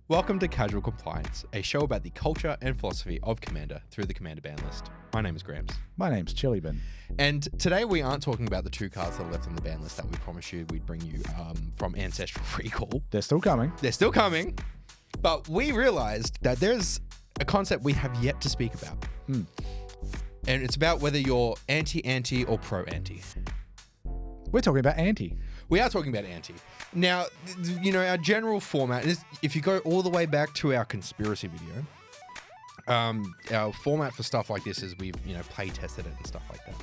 Welcome to Casual Compliance, a show about the culture and philosophy of Commander through the Commander ban list. My name is Grams. My name's Chilibin. And today we aren't talking about the 2 cards that are left on the ban list that we promised you we'd bring you from Ancestral Recall. They're still coming. They're still coming, but we realized that there's a concept we have yet to speak about. And it's about whether you're anti-anti or pro-anti. We're talking about Ante. We are talking about Ante. Now, you know, our general format is, if you go all the way back to our conspiracy video, our format for stuff like this is we've, play tested it and stuff like that.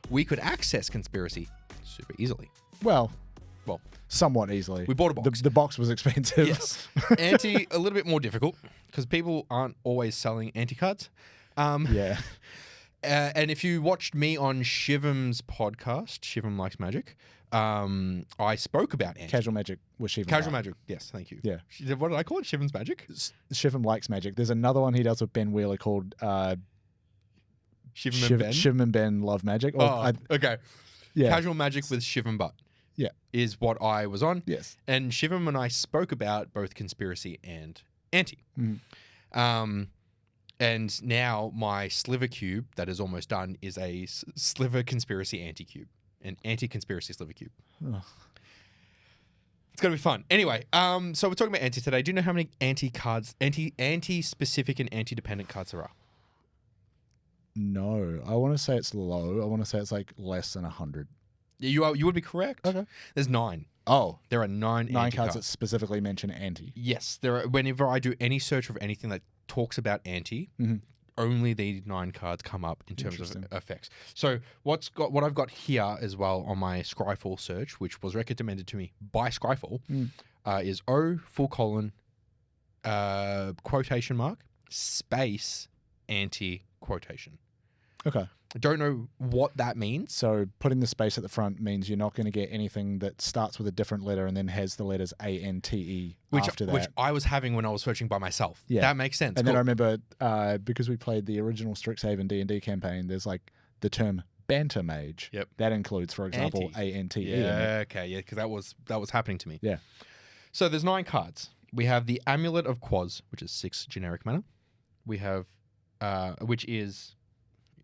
We could access conspiracy super easily. Well, somewhat easily. We bought a box. The box was expensive. Yes. Ante, a little bit more difficult because people aren't always selling Ante cards. Yeah. And if you watched me on Shivam's podcast, Shivam Likes Magic, I spoke about Ante. Casual Magic with Shivam. Casual Magic, yes, thank you. Yeah. What did I call it? Shivam's Magic? Shivam Likes Magic. There's another one he does with Ben Wheeler called Shivam and Ben? Shivam and Ben Love Magic. Okay. Yeah. Casual Magic with Shivam Butt. Yeah. Is what I was on. Yes. And Shivam and I spoke about both conspiracy and Ante. And now my sliver cube that is almost done is a sliver conspiracy anti-cube. An anti-conspiracy sliver cube. Oh. It's going to be fun. Anyway, so we're talking about Ante today. Do you know how many anti-cards, anti-specific and anti-dependent cards there are? No. I want to say it's low. I want to say it's like less than 100. You would be correct. Okay. There's 9. Oh. There are 9 cards that specifically mention Ante. Yes. There are. Whenever I do any search of anything that talks about Ante, only the 9 cards come up in terms of effects. So what I've got here as well on my Scryfall search, which was recommended to me by Scryfall, is O quotation mark space Ante quotation. Okay. I don't know what that means. So putting the space at the front means you're not going to get anything that starts with a different letter and then has the letters A-N-T-E after that. Which I was having when I was searching by myself. Yeah. That makes sense. And then I remember, because we played the original Strixhaven D&D campaign, there's like the term Banter Mage. Yep. That includes, for example, A-N-T-E. Yeah, okay, yeah, because that was happening to me. Yeah. So there's 9 cards. We have the Amulet of Quaz, which is 6 generic mana. We have, which is...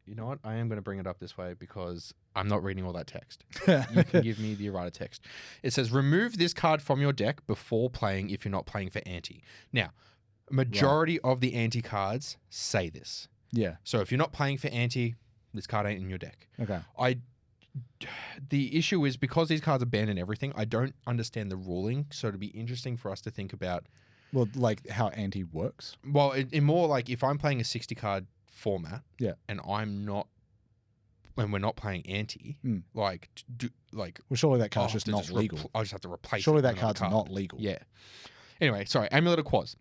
You know what? I am going to bring it up this way because I'm not reading all that text. You can give me the errata text. It says, remove this card from your deck before playing if you're not playing for Ante. Now, majority of the Ante cards say this. Yeah. So if you're not playing for Ante, this card ain't in your deck. Okay. The issue is because these cards are banned and everything, I don't understand the ruling. So it'd be interesting for us to think about. Well, like how Ante works. Well, in more like if I'm playing a 60 card format, and when we're not playing Ante, well, surely that card's just not legal. I'll just have to replace. Surely that card's not legal. Yeah. Anyway, sorry. Amulet of Quaz.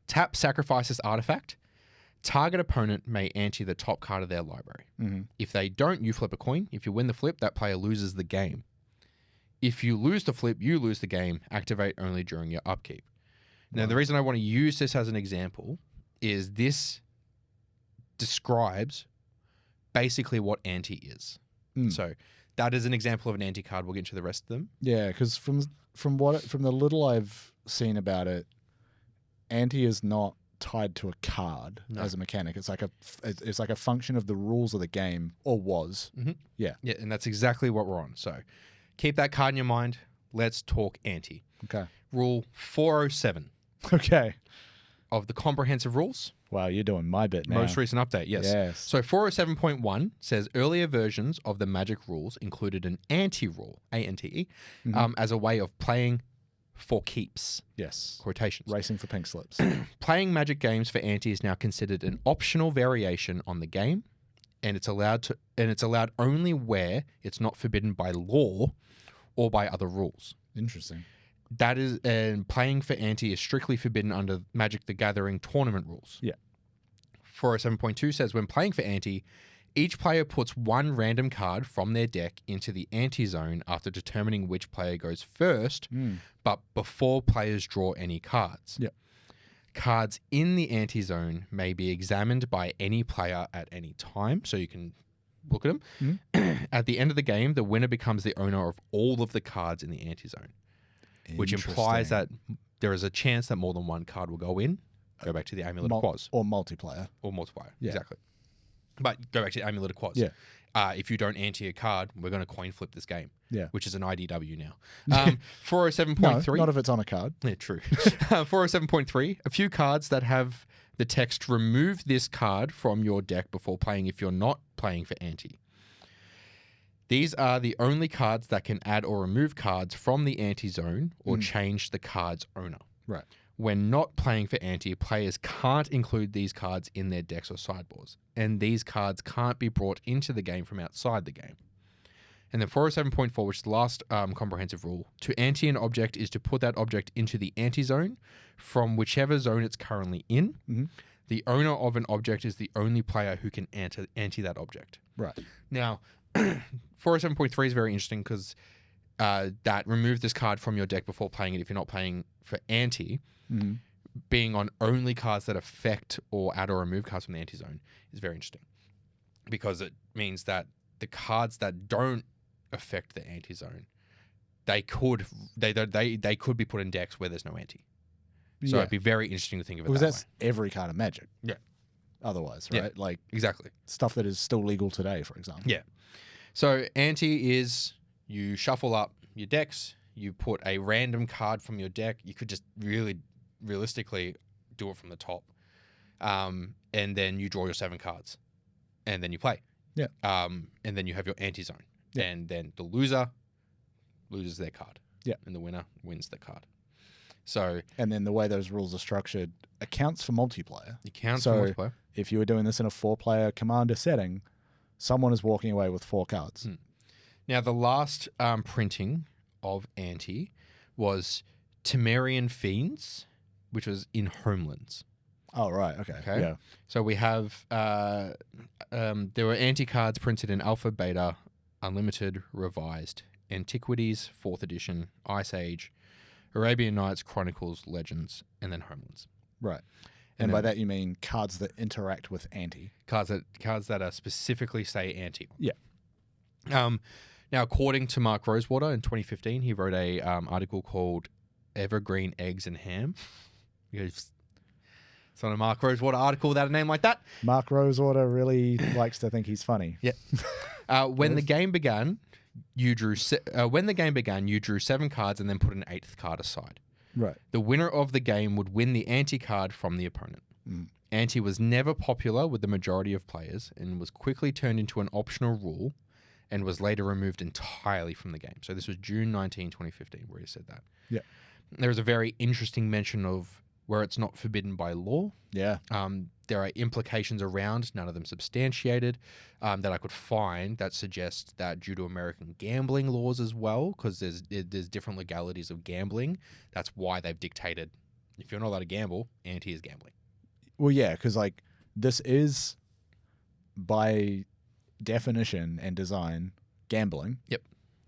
Tap sacrifices artifact. Target opponent may ante the top card of their library. If they don't, you flip a coin. If you win the flip, that player loses the game. If you lose the flip, you lose the game. Activate only during your upkeep. Now, the reason I want to use this as an example is this describes basically what Ante is. So that is an example of an Ante card. We'll get into the rest of them. Yeah, because from the little I've seen about it, Ante is not tied to a card as a mechanic. It's like a function of the rules of the game, or was. Yeah, and that's exactly what we're on. So keep that card in your mind. Let's talk Ante. Okay. Rule 407. Okay. Of the comprehensive rules. Wow, you're doing my bit now. Most recent update, yes. So 407.1 says earlier versions of the Magic rules included an anti-rule, A-N-T-E, as a way of playing for keeps. Yes. Quotations. Racing for pink slips. Playing Magic games for Ante is now considered an optional variation on the game, and it's allowed only where it's not forbidden by law or by other rules. Interesting. That is, and playing for Ante is strictly forbidden under Magic the Gathering tournament rules. Yeah. 407.2 says when playing for Ante, each player puts one random card from their deck into the Ante zone after determining which player goes first, but before players draw any cards. Yeah. Cards in the Ante zone may be examined by any player at any time, so you can look at them. At the end of the game, the winner becomes the owner of all of the cards in the Ante zone. Which implies that there is a chance that more than one card will go in. Go back to the Amulet of Quaz. Or multiplayer. Or multiplier, Yeah. exactly. But go back to the Amulet of Quaz. Yeah. If you don't ante a card, we're going to coin flip this game. Yeah. Which is an IDW now. 407.3. No, not if it's on a card. Yeah, true. 407.3. A few cards that have the text remove this card from your deck before playing if you're not playing for ante. These are the only cards that can add or remove cards from the ante zone or change the card's owner. Right. When not playing for ante, players can't include these cards in their decks or sideboards, and these cards can't be brought into the game from outside the game. And then 407.4, which is the last comprehensive rule, to ante an object is to put that object into the ante zone from whichever zone it's currently in. Mm-hmm. The owner of an object is the only player who can ante that object. Right. Now, 407.3 is very interesting because that remove this card from your deck before playing it if you're not playing for ante. Mm-hmm. Being on only cards that affect or add or remove cards from the ante zone is very interesting because it means that the cards that don't affect the ante zone, they could be put in decks where there's no ante. So it'd be very interesting to think of it because that that's way. every card of Magic. Yeah. Otherwise, Yeah. right? Like Exactly. stuff that is still legal today, for example. Yeah. So ante is you shuffle up your decks, you put a random card from your deck. You could just realistically do it from the top. And then you draw your 7 cards. And then you play. Yeah. And then you have your ante zone. Yeah. And then the loser loses their card. Yeah. And the winner wins the card. So And then the way those rules are structured accounts for multiplayer. it counts So- for multiplayer. If you were doing this in a 4-player commander setting, someone is walking away with 4 cards. Now, the last printing of ante was Temerian Fiends, which was in Homelands. Oh, right. Okay. Okay. Yeah. So we have there were ante cards printed in Alpha, Beta, Unlimited, Revised, Antiquities, 4th edition, Ice Age, Arabian Nights, Chronicles, Legends, and then Homelands. Right. And And by then- that you mean cards that interact with ante. Cards that are specifically say ante. Yeah. Now, according to Mark Rosewater in 2015, he wrote a article called "Evergreen Eggs and Ham." It's not a Mark Rosewater article without a name like that. Mark Rosewater really likes to think he's funny. When the game began, you drew 7 cards and then put an 8th card aside. Right. The winner of the game would win the ante card from the opponent. Ante was never popular with the majority of players and was quickly turned into an optional rule and was later removed entirely from the game. So this was June 19, 2015, where he said that. Yeah. There is a very interesting mention of where it's not forbidden by law. Yeah. There are implications around, none of them substantiated, that I could find that suggest that due to American gambling laws as well, because there's different legalities of gambling, that's why they've dictated, if you're not allowed to gamble, ante is gambling. Well, yeah, because like this is by definition and design gambling. Yep.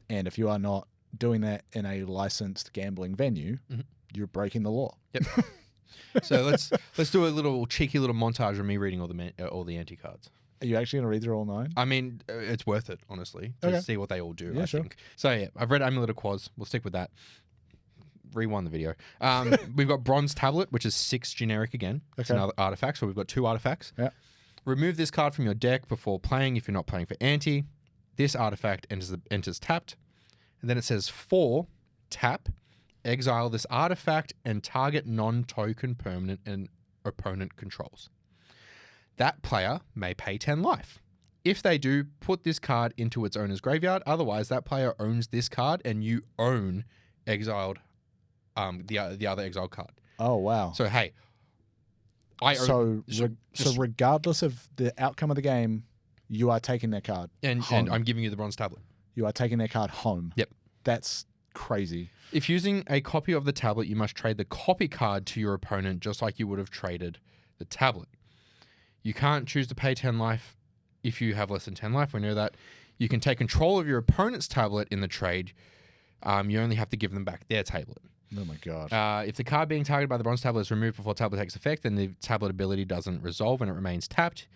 And if you are not doing that in a licensed gambling venue, you're breaking the law. Yep. So let's do a cheeky little montage of me reading all the ante cards. Are you actually going to read through all 9? I mean, it's worth it, honestly, to Okay. see what they all do, Yeah, I sure. think. So, yeah, I've read Amulet of Quaz. We'll stick with that. Rewind the video. We've got Bronze Tablet, which is 6 generic again. It's Okay. another artifact, so we've got 2 artifacts. Yeah. Remove this card from your deck before playing if you're not playing for ante. This artifact enters tapped. And then it says 4, tap, exile this artifact and target non-token permanent and opponent controls. That player may pay 10 life. If they do, put this card into its owner's graveyard. Otherwise, that player owns this card and you own exiled, the other exiled card. Oh, wow. So, hey, I own... So regardless of the outcome of the game, you are taking their card and home. I'm giving you the Bronze Tablet. You are taking their card home. Yep. That's crazy. If using a copy of the tablet, you must trade the copy card to your opponent just like you would have traded the tablet. You can't choose to pay 10 life if you have less than 10 life. We know that. You can take control of your opponent's tablet in the trade. You only have to give them back their tablet. Oh my god. If the card being targeted by the bronze tablet is removed before tablet takes effect, then the tablet ability doesn't resolve and it remains tapped.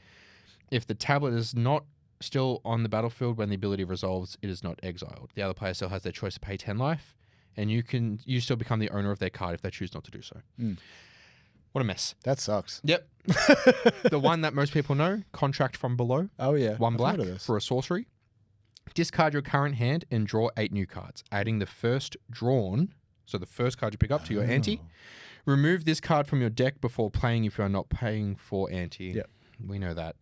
If the tablet is not still on the battlefield when the ability resolves, it is not exiled. The other player still has their choice to pay 10 life and you still become the owner of their card if they choose not to do so. What a mess. That sucks. Yep. The one that most people know, Contract from Below. Oh yeah, One I've black heard of this. for a sorcery. Discard your current hand and draw 8 new cards, adding the first drawn, so the first card you pick up, to your ante. Remove this card from your deck before playing if you are not paying for ante. Yep. We know that.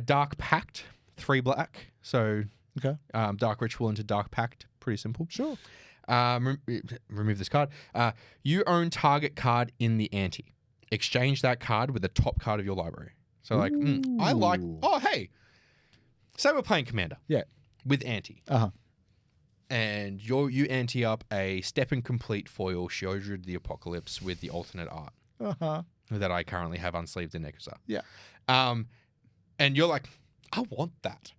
Dark Pact, 3 black. So Okay. Dark Ritual into Dark Pact. Pretty simple. Sure. Remove this card. You own target card in the ante. Exchange that card with the top card of your library. So like, I like, oh, hey, say we're playing Commander. Yeah. With ante. Uh-huh. And you ante up a Step and Complete foil Sheoldred the Apocalypse with the alternate art Uh-huh. that I currently have unsleeved in Nekuzar. Yeah. And you're like, I want that.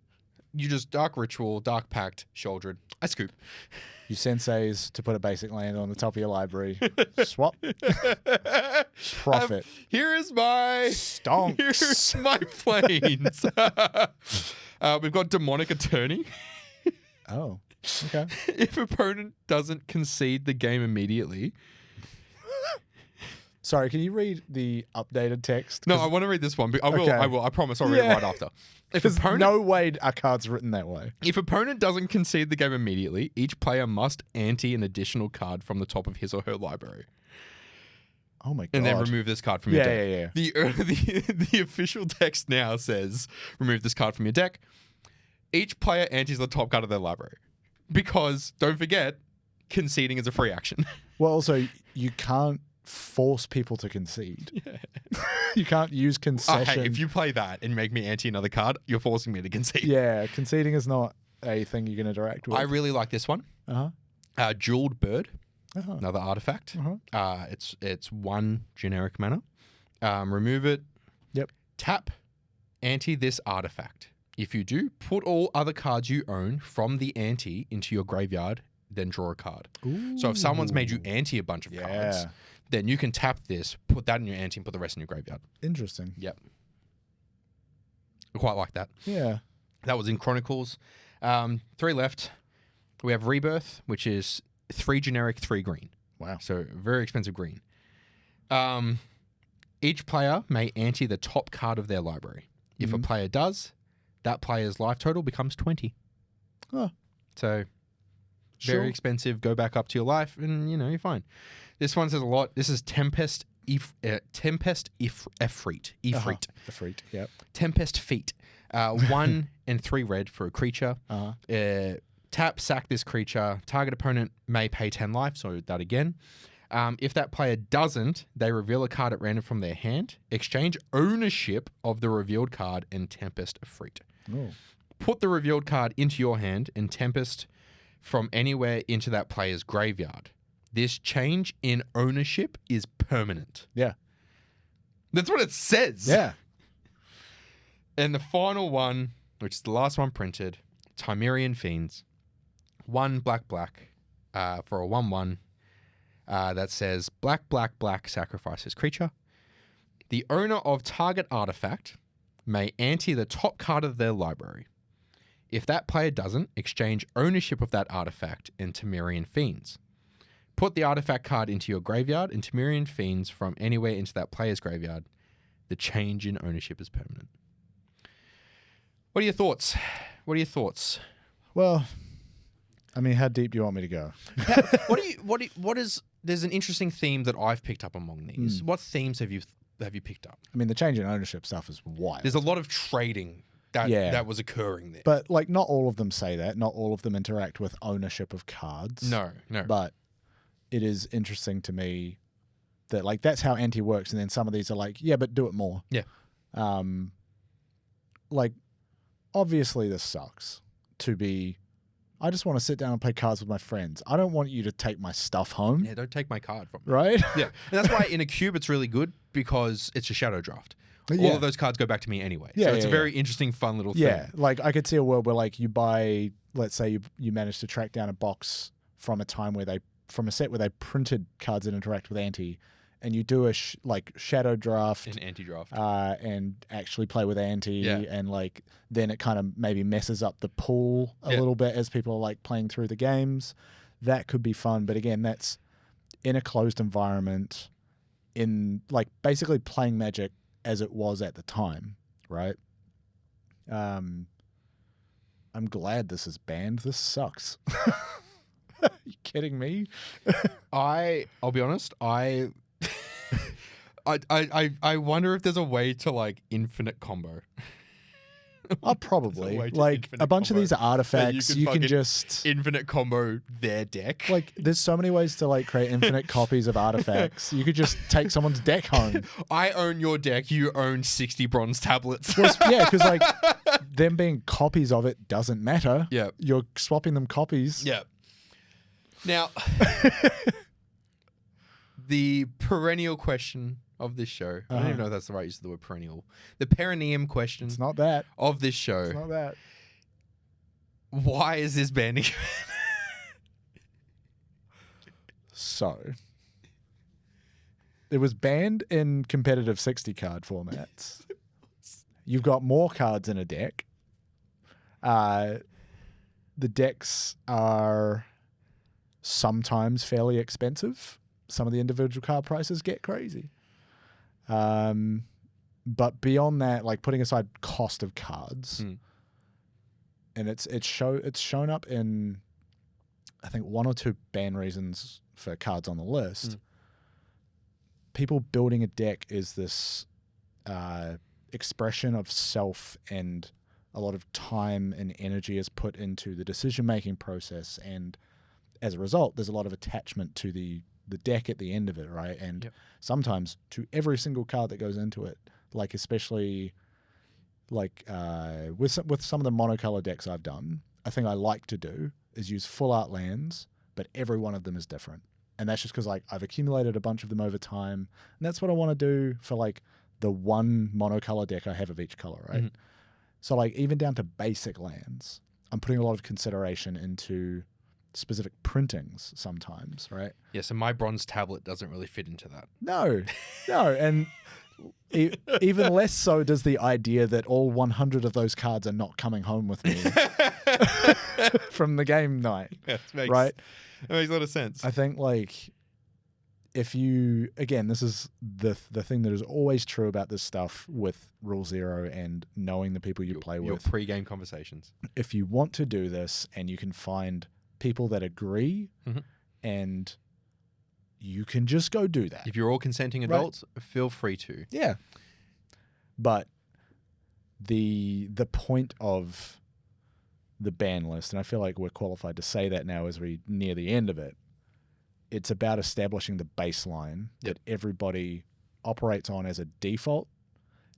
You just Dark Ritual, Dark Pact, Sheoldred. I scoop. You senseis to put a basic land on the top of your library. Swap. Profit. Here is my Stonks. Here's my planes. We've got Demonic Attorney. Oh. Okay. If opponent doesn't concede the game immediately. Sorry, can you read the updated text? No, I want to read this one. But I will. Okay. I will. I promise. I'll read it right after. If There's opponent, no way a card's written that way. if opponent doesn't concede the game immediately, each player must ante an additional card from the top of his or her library, Oh my god. and then remove this card from your deck. Yeah. The official text now says remove this card from your deck. Each player antes the top card of their library, because don't forget, conceding is a free action. Well, also, you can't force people to concede. You can't use concession. Hey, if you play that and make me ante another card, you're forcing me to concede. Yeah, conceding is not a thing you can interact with. I really like this one. Uh-huh. Jeweled Bird, Uh-huh. another artifact. Uh-huh. It's 1 generic mana. Remove it. Yep. Tap, ante this artifact. If you do, put all other cards you own from the ante into your graveyard, then draw a card. Ooh. So if someone's made you ante a bunch of cards, then you can tap this, put that in your ante, and put the rest in your graveyard. Interesting. Yep. I quite like that. Yeah. That was in Chronicles. 3 left. We have Rebirth, which is 3 generic, 3 green. Wow. So very expensive green. Each player may ante the top card of their library. If a player does, that player's life total becomes 20. Oh. So Sure. very expensive. Go back up to your life, and you're fine. This one says a lot. This is Tempest Ifrit. Uh-huh. The freak. Yep. Tempest Feet. 1 and 3 red for a creature. Uh-huh. Tap, sack this creature. Target opponent may pay 10 life, so that again. If that player doesn't, they reveal a card at random from their hand. Exchange ownership of the revealed card and Tempest Ifrit. Oh. Put the revealed card into your hand and Tempest from anywhere into that player's graveyard. This change in ownership is permanent. Yeah. That's what it says. Yeah. And the final one, which is the last one printed, Timerian Fiends. 1 black for a 1/1 that says black, sacrifice this creature. The owner of target artifact may ante the top card of their library. If that player doesn't, exchange ownership of that artifact and Timerian Fiends. Put the artifact card into your graveyard and Timerian Fiends from anywhere into that player's graveyard. The change in ownership is permanent. What are your thoughts? Well, I mean, how deep do you want me to go? There's an interesting theme that I've picked up among these. What themes have you picked up? I mean, the change in ownership stuff is wild. There's a lot of trading that was occurring there. But like, not all of them say that. Not all of them interact with ownership of cards. No. But it is interesting to me that like that's how Ante works, and then some of these are like, yeah, but do it more. Yeah. Like, obviously this sucks to be. I just want to sit down and play cards with my friends. I don't want you to take my stuff home. Yeah, don't take my card from me. Right? Yeah. And that's why in a cube it's really good because it's a shadow draft. All of those cards go back to me anyway. Yeah, so it's a very interesting, fun little thing. Yeah, like I could see a world where like you buy, let's say you manage to track down a box from a time where from a set where they printed cards that interact with Ante, and you do a shadow draft, An anti-draft. and actually play with Ante, and like then it kind of maybe messes up the pool a little bit as people are like playing through the games. that could be fun. But again, that's in a closed environment, in like basically playing Magic as it was at the time, right? I'm glad this is banned. This sucks. Are you kidding me? I'll be honest. I wonder if there's a way to like infinite combo. Oh, probably. way to Like infinite a bunch of combo these artifacts, you can fucking just infinite combo their deck. like. There's so many ways to like create infinite copies of artifacts. You could just take someone's deck home. I own your deck. You own 60 bronze tablets. Well, yeah, because like them being copies of it doesn't matter. Yeah. You're swapping them copies. Yeah. Now, the perennial question of this show. I don't even know if that's the right use of the word perennial. The perineum question It's not that. of this show. It's not that. Why is this banning? So, it was banned in competitive 60 card formats. You've got more cards in a deck. The decks are sometimes fairly expensive. Some of the individual card prices get crazy. But beyond that, like putting aside cost of cards, and it's shown up in, I think, 1 or 2 ban reasons for cards on the list. People building a deck is this expression of self, and a lot of time and energy is put into the decision-making process, and as a result, there's a lot of attachment to the deck at the end of it, right? And sometimes to every single card that goes into it, like especially like with some of the monocolor decks I've done, a thing I like to do is use full art lands, but every one of them is different. And that's just because like I've accumulated a bunch of them over time, and that's what I want to do for like the one monocolor deck I have of each color, right? So like even down to basic lands, I'm putting a lot of consideration into specific printings sometimes, right? Yeah, so my bronze tablet doesn't really fit into that. No, and even less so does the idea that all 100 of those cards are not coming home with me from the game night, right? It makes a lot of sense. I think like if you, again, this is the thing that is always true about this stuff with Rule Zero and knowing the people you play with. Your pre-game conversations. If you want to do this and you can find people that agree, and you can just go do that. If you're all consenting adults, feel free to. Yeah. But the point of the ban list, and I feel like we're qualified to say that now as we near the end of it, it's about establishing the baseline that everybody operates on as a default.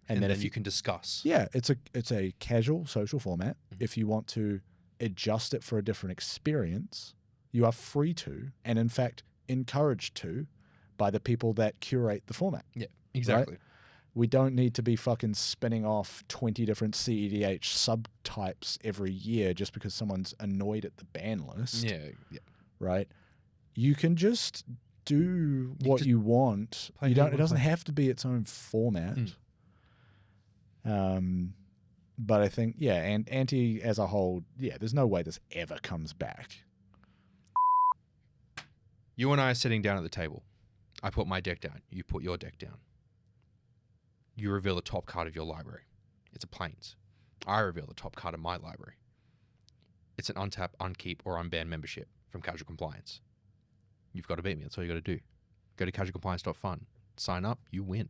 And then if you can discuss. Yeah, it's a casual social format. If you want to adjust it for a different experience, you are free to, and in fact encouraged to, by the people that curate the format. Yeah, exactly. Right? We don't need to be fucking spinning off 20 different CEDH subtypes every year just because someone's annoyed at the ban list. Yeah. Right? You can just do what you want. You don't. It doesn't have to be its own format. But I think, and Ante as a whole, there's no way this ever comes back. You and I are sitting down at the table. I put my deck down. You put your deck down. You reveal the top card of your library. It's a Plains. I reveal the top card of my library. It's an untap, unkeep, or unban membership from Casual Compliance. You've got to beat me. That's all you got to do. Go to casualcompliance.fun. Sign up. You win.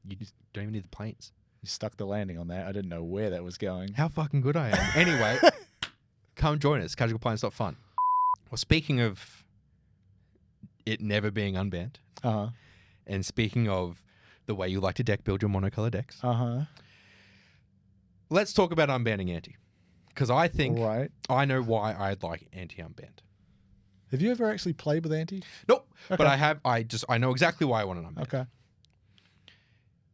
You just don't even need the Plains. You stuck the landing on that. I didn't know where that was going. How fucking good I am. Anyway, come join us. Casualcompliance.fun. Well, speaking of it never being unbanned, and speaking of the way you like to deck build your monocolor decks, let's talk about unbanning Ante. Because I think I know why I'd like Ante unbanned. Have you ever actually played with Ante? Nope. Okay. But I have. I know exactly why I want an unbanned. Okay.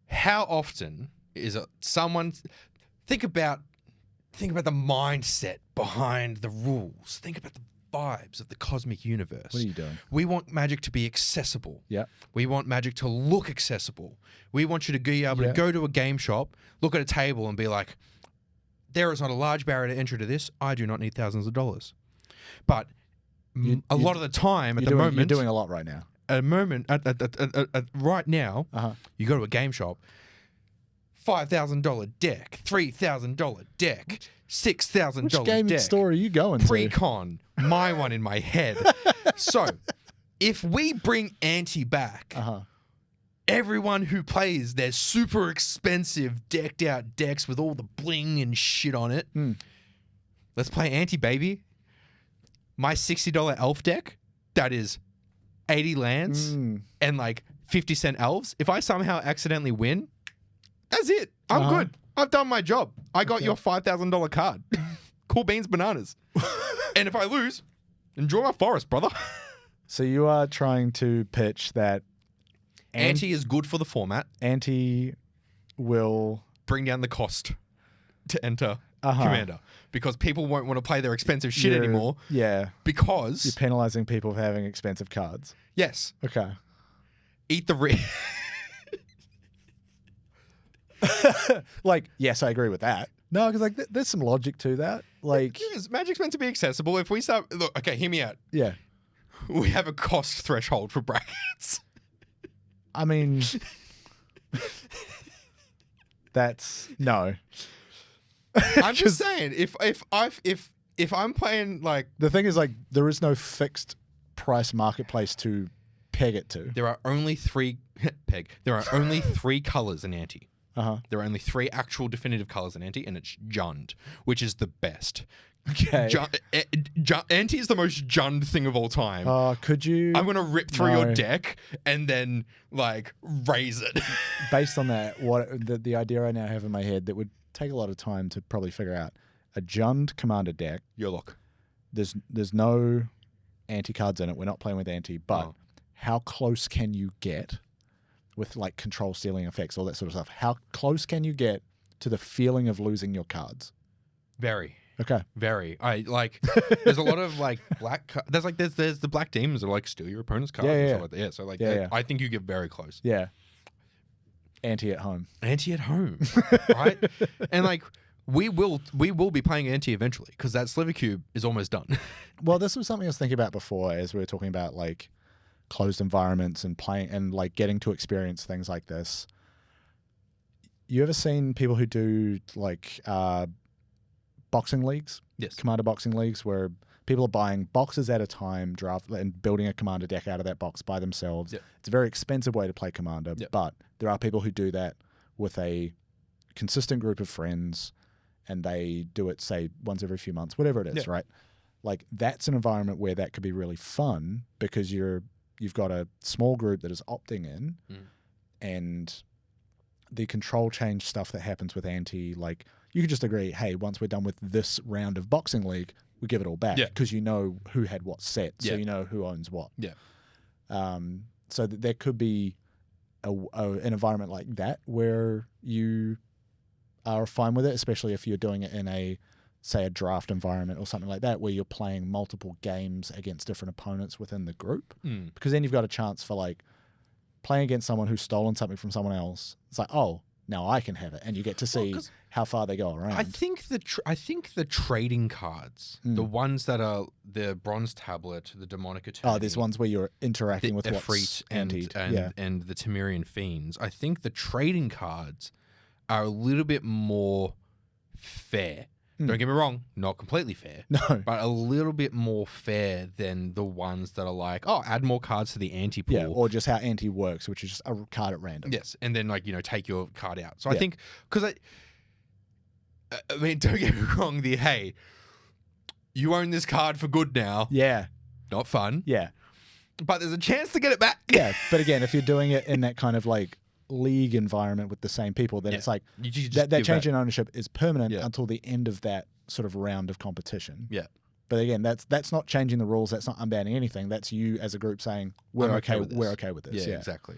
How often is it someone think about the mindset behind the rules. Think about the vibes of the cosmic universe. What are you doing? We want Magic to be accessible. Yeah. We want Magic to look accessible. We want you to be able to go to a game shop, look at a table and be like, there is not a large barrier to entry to this. I do not need thousands of dollars. But a lot of the time at the You're moment, doing a lot right now. right now, Uh-huh. you go to a game shop, $5,000 deck, $3,000 deck, $6,000 Which gaming deck. store are you going to? Pre-con, my one in my head. So, if we bring Ante back, Uh-huh. everyone who plays their super expensive decked out decks with all the bling and shit on it, let's play Ante, baby. My $60 elf deck, that is 80 lands and like 50-cent elves. If I somehow accidentally win, that's it. I'm good. I've done my job. I got your $5,000 card. Cool beans, bananas. And if I lose, enjoy my forest, brother. So you are trying to pitch that Ante is good for the format. Ante will bring down the cost to enter Commander because people won't want to play their expensive shit anymore. Yeah. Because you're penalizing people for having expensive cards. Yes. Okay. Eat the like, yes, I agree with that. No, because like there's some logic to that. Like, yes, Magic's meant to be accessible. If we start, look, okay, hear me out. Yeah. We have a cost threshold for brackets. I mean, that's no. I'm just saying, if I'm playing like the thing is like there is no fixed price marketplace to peg it to. There are only three There are only three colors in Ante. There are only three actual definitive colors in Ante, and it's Jund, which is the best. Okay. Ante is the most Jund thing of all time. Could you? I'm gonna rip through your deck and then like raise it. Based on that, what the idea I now have in my head that would take a lot of time to probably figure out a Jund commander deck. Your look. There's no Ante cards in it. We're not playing with Ante, but how close can you get with like control stealing effects, all that sort of stuff? How close can you get to the feeling of losing your cards? Very. Okay. Very. I like. There's a lot of like black. There's the black demons that like steal your opponent's cards. And stuff like that. Yeah. So like, I think you get very close. Yeah. Ante at home. Ante at home, right? And like we will be playing Ante eventually because that sliver cube is almost done. Well, this was something I was thinking about before as we were talking about like closed environments and playing and like getting to experience things like this. You ever seen people who do like boxing leagues? Yes. Commander boxing leagues where people are buying boxes at a time, draft and building a commander deck out of that box by themselves. Yep. It's a very expensive way to play commander, but there are people who do that with a consistent group of friends and they do it, say, once every few months, whatever it is, right? Like that's an environment where that could be really fun because you've got a small group that is opting in and the control change stuff that happens with Ante, like you could just agree, hey, once we're done with this round of boxing league, we give it all back because you know who had what set, so you know who owns what. Yeah. So there could be an environment like that where you are fine with it, especially if you're doing it in a, say, a draft environment or something like that, where you're playing multiple games against different opponents within the group. Because then you've got a chance for like playing against someone who's stolen something from someone else. It's like, oh, now I can have it, and you get to see how far they go around. I think the trading cards, the ones that are the bronze tablet, the demonic attorney. Oh, there's ones where you're interacting with what's Efreet and the Temerian fiends. I think the trading cards are a little bit more fair. Don't get me wrong, not completely fair. No. But a little bit more fair than the ones that are like, oh, add more cards to the Ante pool. Yeah, or just how Ante works, which is just a card at random. Yes, and then like, take your card out. So I think, because I mean, don't get me wrong, hey, you own this card for good now. Yeah. Not fun. Yeah. But there's a chance to get it back. Yeah, but again, if you're doing it in that kind of like league environment with the same people, then it's like that change in ownership is permanent until the end of that sort of round of competition. Yeah. But again, that's not changing the rules. That's not unbanning anything. That's you as a group saying we're okay with this. Yeah, exactly.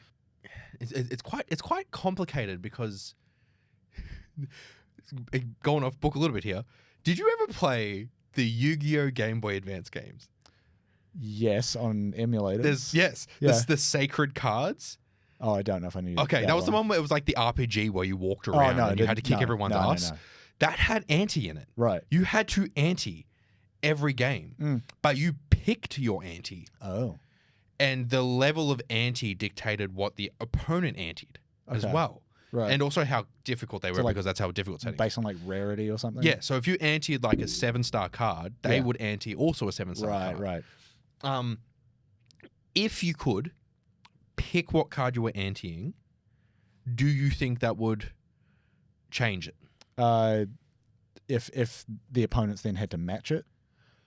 It's quite complicated because going off book a little bit here. Did you ever play the Yu-Gi-Oh! Game Boy Advance games? Yes, on emulators. There's the sacred cards. Oh, I don't know if I knew. Okay, that was the one where it was like the RPG where you walked around and you had to kick everyone's ass. No. That had Ante in it. Right. You had to Ante every game, but you picked your ante, Oh. and the level of ante dictated what the opponent anteed as Okay. well. Right. And also how difficult they were, like, because that's how difficult setting. Based on like rarity or something? Yeah, so if you anteed like a 7-star card, they Yeah. would ante also a 7-star card. Right. If you could pick what card you were anteing, do you think that would change it? If the opponents then had to match it,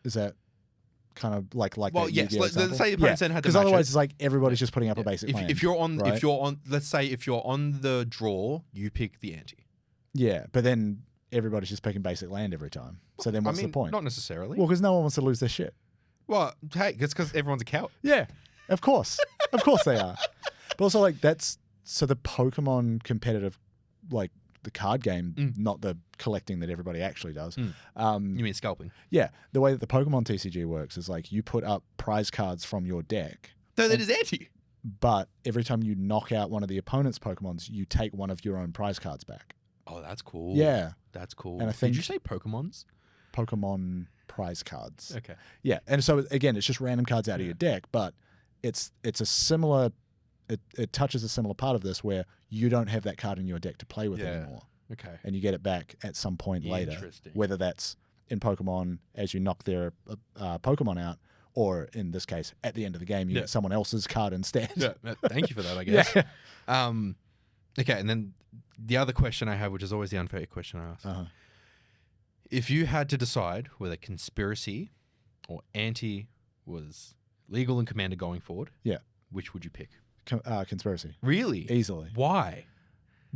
is that kind of like Well, that yes. Yu-Gi-Oh Let's example? say the opponents then had to Because match otherwise it. it's like everybody's just putting up a basic land. If you're on, right? let's say if you're on the draw, you pick the ante. Yeah, but then everybody's just picking basic land every time. So then what's I mean, the point? Not necessarily. Well, because no one wants to lose their shit. Well, hey, it's because everyone's a coward. Yeah, of course. Of course they are. But also, like, so the Pokemon competitive, like, the card game, not the collecting that everybody actually does. You mean scalping? Yeah, the way that the Pokemon TCG works is like you put up prize cards from your deck. No, that is ante. But every time you knock out one of the opponent's Pokemons, you take one of your own prize cards back. Oh, that's cool. Yeah. That's cool. And I think- Did you say Pokemons? Pokemon prize cards. Okay. Yeah, and so again, it's just random cards out of your deck, but it's a similar. It touches a similar part of this where you don't have that card in your deck to play with anymore, Okay. and you get it back at some point later. Interesting. Whether that's in Pokemon as you knock their Pokemon out, or in this case, at the end of the game, you get someone else's card instead. Yeah. Thank you for that, I guess. Yeah. Okay, and then the other question I have, which is always the unfair question I ask. If you had to decide whether conspiracy or ante was legal in Commander going forward, which would you pick? Conspiracy. Really? Easily. Why?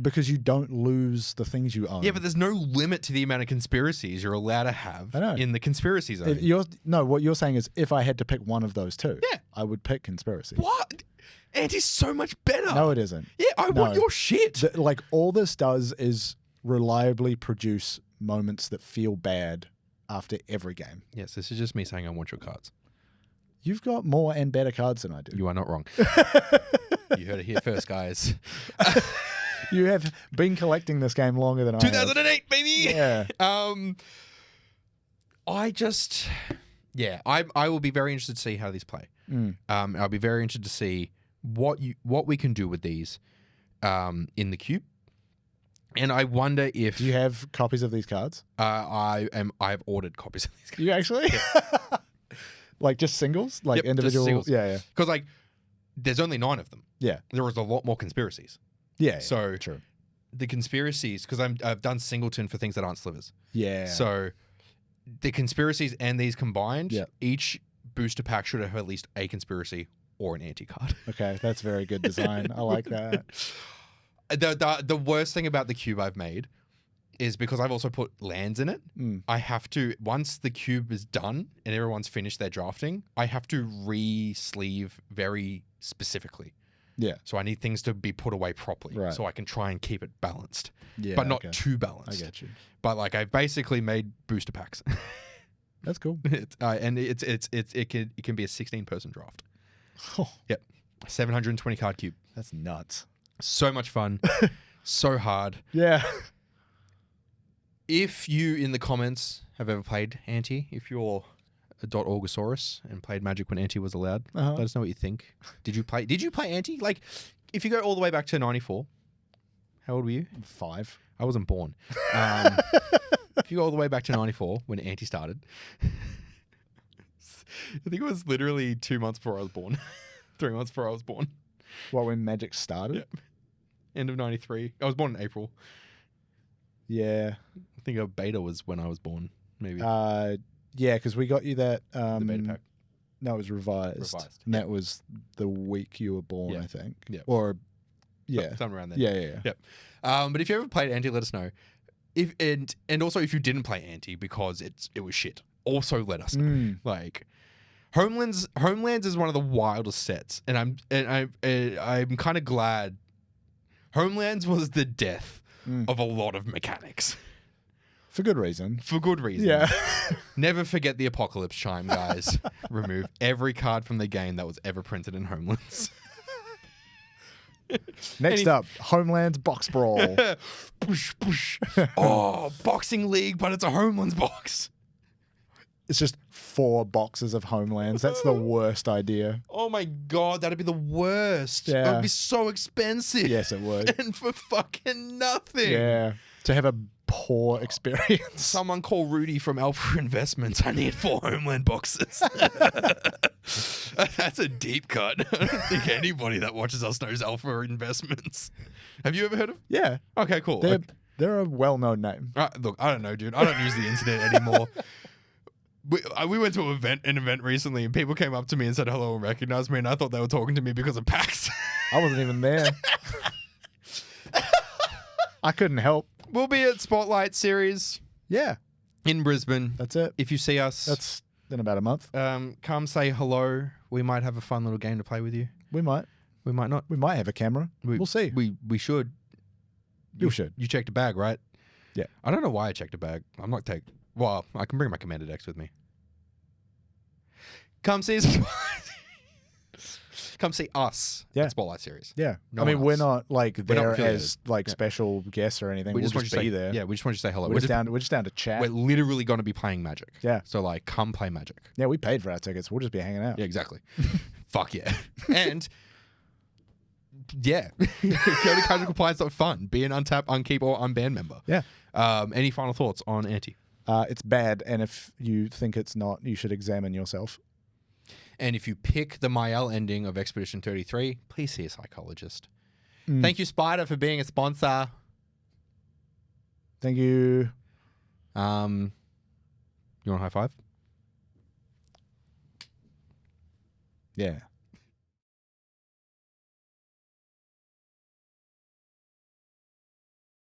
Because you don't lose the things you own. Yeah, but there's no limit to the amount of conspiracies you're allowed to have in the conspiracy zone. What you're saying is if I had to pick one of those two, I would pick conspiracy. What? Ante's so much better. No, it isn't. Yeah, I want your shit. Like, all this does is reliably produce moments that feel bad after every game. Yes, this is just me saying I want your cards. You've got more and better cards than I do. You are not wrong. You heard it here first, guys. You have been collecting this game longer than I have. 2008, baby. Yeah. I will be very interested to see how these play. I'll be very interested to see what we can do with these in the cube. And I wonder if Do you have copies of these cards? I've ordered copies of these cards. You actually? Like just singles? Like individual? Just singles. Yeah. Because like there's only 9 of them. Yeah. There was a lot more conspiracies. Yeah. So true. The conspiracies, because I've done singleton for things that aren't slivers. Yeah. So the conspiracies and these combined, Yep. each booster pack should have at least a conspiracy or an anti-card. Okay, that's very good design. I like that. The worst thing about the cube I've made is because I've also put lands in it. I have to, once the cube is done and everyone's finished their drafting, I have to re-sleeve very specifically. Yeah. So I need things to be put away properly, Right. so I can try and keep it balanced, Yeah, but not okay. too balanced. I get you. But like I've basically made booster packs. That's cool. And it can be a 16-person draft. Oh, Yep, 720 card cube. that's nuts. So much fun, so hard. Yeah. If you in the comments have ever played Ante, if you're a .orgosaurus and played Magic when Ante was allowed, let us know what you think. Did you play Ante? Like, if you go all the way back to 94, how old were you? 5. I wasn't born. If you go all the way back to 94 when Ante started, I think it was literally 2 months before I was born. 3 months before I was born. What, when Magic started? Yeah. End of 93. I was born in April. Yeah. I think a beta was when I was born, maybe. Yeah, because we got you that. The beta pack. No, it was revised. And that was the week you were born, I think. Yeah. Or, yeah. Something around there. Yeah. Yep. But if you ever played Ante, let us know. And also if you didn't play Ante because it was shit, also let us know. Like, Homelands is one of the wildest sets, and I'm kind of glad. Homelands was the death of a lot of mechanics. For good reason. For good reason. Yeah. Never forget the apocalypse chime, guys. Remove every card from the game that was ever printed in Homelands. Next up, Homelands Box Brawl. Push. Oh, boxing league, but it's a Homelands box. It's just 4 boxes of Homelands. That's the worst idea. Oh my God, that'd be the worst. Yeah. It would be so expensive. Yes, it would. And for fucking nothing. Yeah. To have a poor experience. Someone call Rudy from Alpha Investments. I need 4 Homeland boxes. That's a deep cut. I don't think anybody that watches us knows Alpha Investments. Have you ever heard of? Yeah. Okay, cool. They're a well-known name. Look, I don't know, dude. I don't use the internet anymore. We went to an event recently, and people came up to me and said hello and recognized me, and I thought they were talking to me because of PAX. I wasn't even there. I couldn't help. We'll be at Spotlight Series Yeah. in Brisbane. That's it. If you see us, That's in about a month. come say hello. We might have a fun little game to play with you. We might. We might not. We might have a camera. We'll see. We should. You should. You checked a bag, right? Yeah. I don't know why I checked a bag. I'm not take. Well, I can bring my Commander decks with me. Come see us. Come see us Yeah. at Spotlight Series. Yeah. No I mean, one we're else. not like We're not there affiliated. as like special guests or anything. We'll just want you to be say, there. Yeah, we just want you to say hello. We're just down to chat. We're literally going to be playing Magic. Yeah. So like, come play Magic. Yeah, we paid for our tickets. We'll just be hanging out. Yeah, exactly. Fuck yeah. And yeah, go to casualcompliance.fun. Be an untap, unkeep, or unban member. Yeah. Any final thoughts on Ante? It's bad, and if you think it's not, you should examine yourself. And if you pick the Mael ending of Expedition 33, please see a psychologist. Thank you, Spider, for being a sponsor. Thank you. You want a high five? Yeah.